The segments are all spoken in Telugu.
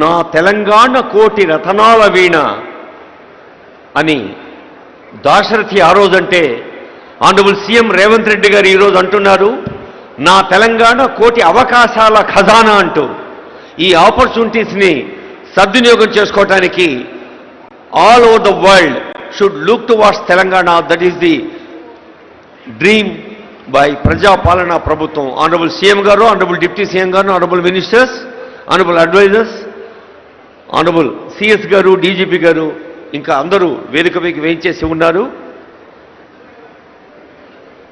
నా తెలంగాణ కోటి రతనాల వీణ అని దాశరథి ఆ రోజంటే ఆనరబుల్ సీఎం రేవంత్ రెడ్డి గారు ఈరోజు అంటున్నారు నా తెలంగాణ కోటి అవకాశాల ఖజానా అంటూ ఈ ఆపర్చునిటీస్ని సద్వినియోగం చేసుకోవటానికి all over the world should look towards Telangana. That is the dream by ప్రజాపాలనా ప్రభుత్వం. ఆనరబుల్ సీఎం గారు, ఆనరబుల్ డిప్యూటీ సీఎం గారు, honourable ministers, honourable advisers, honourable CS గారు, డీజీపీ గారు, ఇంకా అందరూ వేదిక పైకి వేయించేసి ఉన్నారు.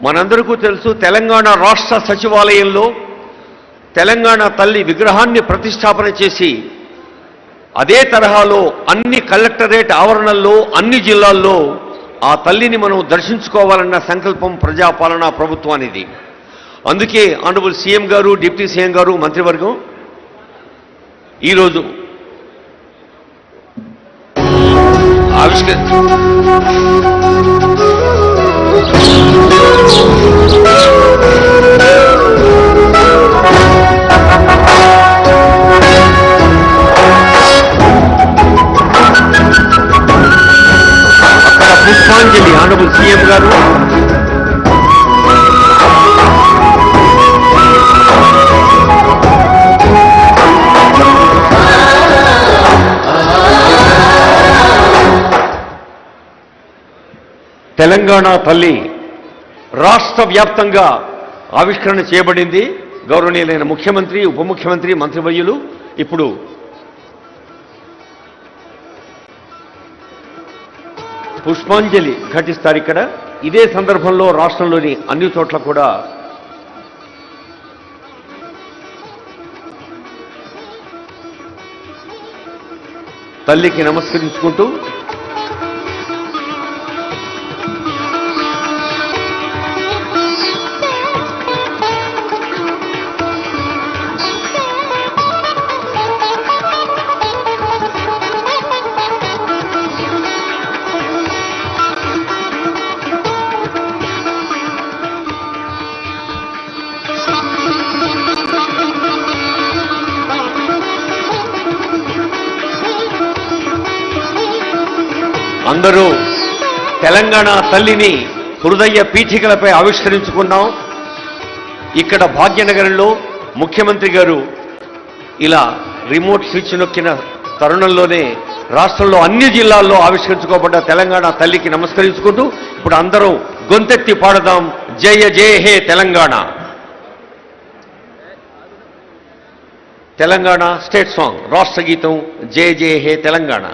మనందరికీ తెలుసు తెలంగాణ రాష్ట్ర సచివాలయంలో తెలంగాణ తల్లి విగ్రహాన్ని ప్రతిష్టాపన చేసి అదే తరహాలో అన్ని కలెక్టరేట్ ఆవరణల్లో అన్ని జిల్లాల్లో ఆ తల్లిని మనం దర్శించుకోవాలన్న సంకల్పం ప్రజాపాలనా ప్రభుత్వానిది. అందుకే ఆనరబుల్ సీఎం గారు, డిప్యూటీ సీఎం గారు, మంత్రివర్గం ఈరోజు పుష్పాంజలి ఆనరబుల్ సీఎం గారు, తెలంగాణ తల్లి రాష్ట్ర వ్యాప్తంగా ఆవిష్కరణ చేయబడింది. గౌరవనీయులైన ముఖ్యమంత్రి, ఉప ముఖ్యమంత్రి, మంత్రివర్యులు ఇప్పుడు పుష్పాంజలి ఘటిస్తారు. ఇక్కడ ఇదే సందర్భంలో రాష్ట్రంలోని అన్ని చోట్ల కూడా తల్లికి నమస్కరించుకుంటూ అందరూ తెలంగాణ తల్లిని హృదయ పీఠికలపై ఆవిష్కరించుకున్నాం. ఇక్కడ భాగ్యనగరంలో ముఖ్యమంత్రి గారు ఇలా రిమోట్ స్విచ్ నొక్కిన తరుణంలోనే రాష్ట్రంలో అన్ని జిల్లాల్లో ఆవిష్కరించుకోబడ్డ తెలంగాణ తల్లికి నమస్కరించుకుంటూ ఇప్పుడు అందరం గొంతెత్తి పాడదాం జయ జయ హే తెలంగాణ. తెలంగాణ స్టేట్ సాంగ్, రాష్ట్ర గీతం జయ జయ హే తెలంగాణ.